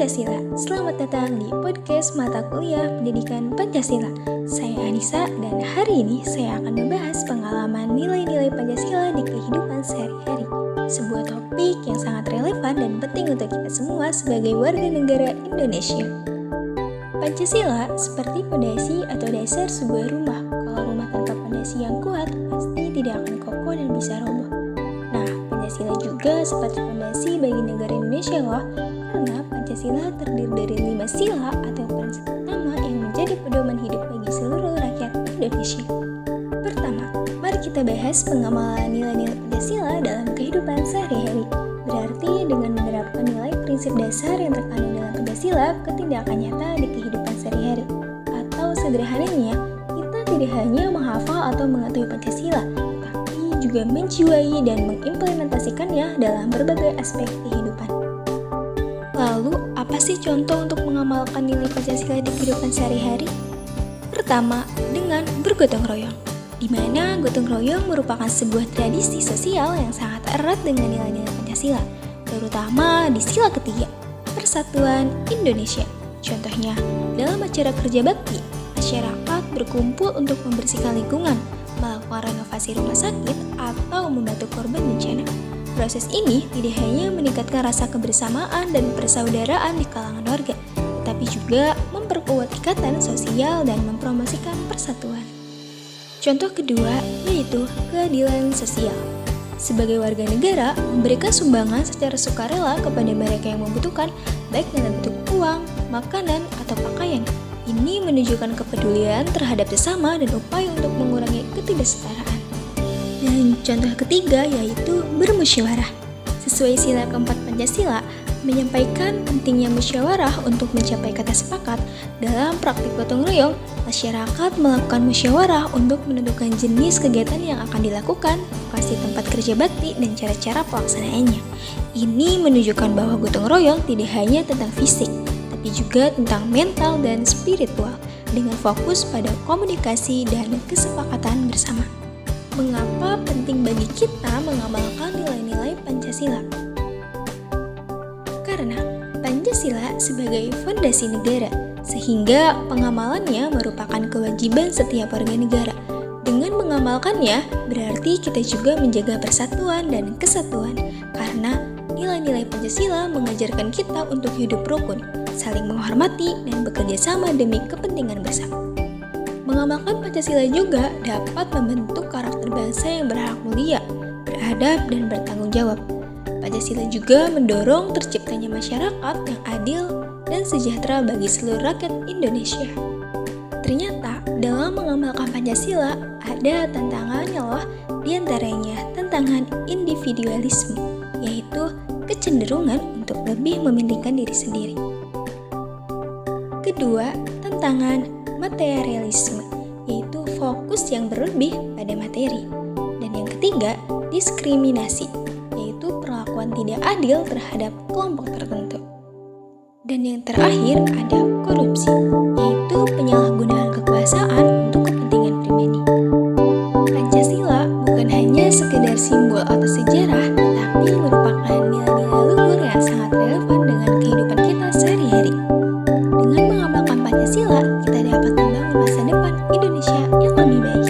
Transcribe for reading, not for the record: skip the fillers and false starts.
Pancasila. Selamat datang di podcast mata kuliah Pendidikan Pancasila. Saya Anissa dan hari ini saya akan membahas pengalaman nilai-nilai Pancasila di kehidupan sehari-hari. Sebuah topik yang sangat relevan dan penting untuk kita semua sebagai warga negara Indonesia. Pancasila seperti fondasi atau dasar sebuah rumah. Kalau rumah tanpa fondasi yang kuat, pasti tidak akan kokoh dan bisa roboh. Nah, Pancasila juga seperti fondasi bagi negara Indonesia loh. Karena Pancasila terdiri dari 5 sila atau prinsip utama yang menjadi pedoman hidup bagi seluruh rakyat Indonesia. Pertama, mari kita bahas pengamalan nilai-nilai Pancasila dalam kehidupan sehari-hari. Berarti dengan menerapkan nilai prinsip dasar yang terkandung dalam Pancasila ke tindakan nyata di kehidupan sehari-hari. Atau sederhananya, kita tidak hanya menghafal atau mengetahui Pancasila, tapi juga menjiwai dan mengimplementasikannya dalam berbagai aspek kehidupan. Lalu, apa sih contoh untuk mengamalkan nilai Pancasila di kehidupan sehari-hari? Pertama, dengan bergotong royong, di mana gotong royong merupakan sebuah tradisi sosial yang sangat erat dengan nilai-nilai Pancasila, terutama di sila ketiga, Persatuan Indonesia. Contohnya, dalam acara kerja bakti, masyarakat berkumpul untuk membersihkan lingkungan, melakukan renovasi rumah sakit, atau membantu korban bencana. Proses ini tidak hanya meningkatkan rasa kebersamaan dan persaudaraan di kalangan warga, tapi juga memperkuat ikatan sosial dan mempromosikan persatuan. Contoh kedua yaitu keadilan sosial. Sebagai warga negara, memberikan sumbangan secara sukarela kepada mereka yang membutuhkan, baik dalam bentuk uang, makanan, atau pakaian. Ini menunjukkan kepedulian terhadap sesama dan upaya untuk mengurangi ketidaksetaraan. Dan contoh ketiga yaitu bermusyawarah. Sesuai sila keempat Pancasila, menyampaikan pentingnya musyawarah untuk mencapai kata sepakat. Dalam praktik gotong royong, masyarakat melakukan musyawarah untuk menentukan jenis kegiatan yang akan dilakukan, lokasi tempat kerja bakti, dan cara-cara pelaksanaannya. Ini menunjukkan bahwa gotong royong tidak hanya tentang fisik, tapi juga tentang mental dan spiritual, dengan fokus pada komunikasi dan kesepakatan bersama. Mengapa penting bagi kita mengamalkan nilai-nilai Pancasila? Karena Pancasila sebagai fondasi negara, sehingga pengamalannya merupakan kewajiban setiap warga negara. Dengan mengamalkannya, berarti kita juga menjaga persatuan dan kesatuan, karena nilai-nilai Pancasila mengajarkan kita untuk hidup rukun, saling menghormati, dan bekerja sama demi kepentingan bersama. Mengamalkan Pancasila juga dapat membentuk karakter bangsa yang berakhlak mulia, beradab, dan bertanggung jawab. Pancasila juga mendorong terciptanya masyarakat yang adil dan sejahtera bagi seluruh rakyat Indonesia. Ternyata, dalam mengamalkan Pancasila ada tantangannya loh, diantaranya tantangan individualisme, yaitu kecenderungan untuk lebih mementingkan diri sendiri. Kedua, tantangan materialisme, yaitu fokus yang berlebih pada materi. Dan yang ketiga, diskriminasi, yaitu perlakuan tidak adil terhadap kelompok tertentu. Dan yang terakhir ada korupsi, yaitu penyalahgunaan kekuasaan untuk kepentingan pribadi. Pancasila bukan hanya sekedar simbol atau sejarah, tapi merupakan nilai-nilai luhur yang sangat relevan dengan kehidupan kita sehari-hari. Dengan mengamalkan Pancasila, kita dapat membangun masa depan Indonesia yang lebih baik.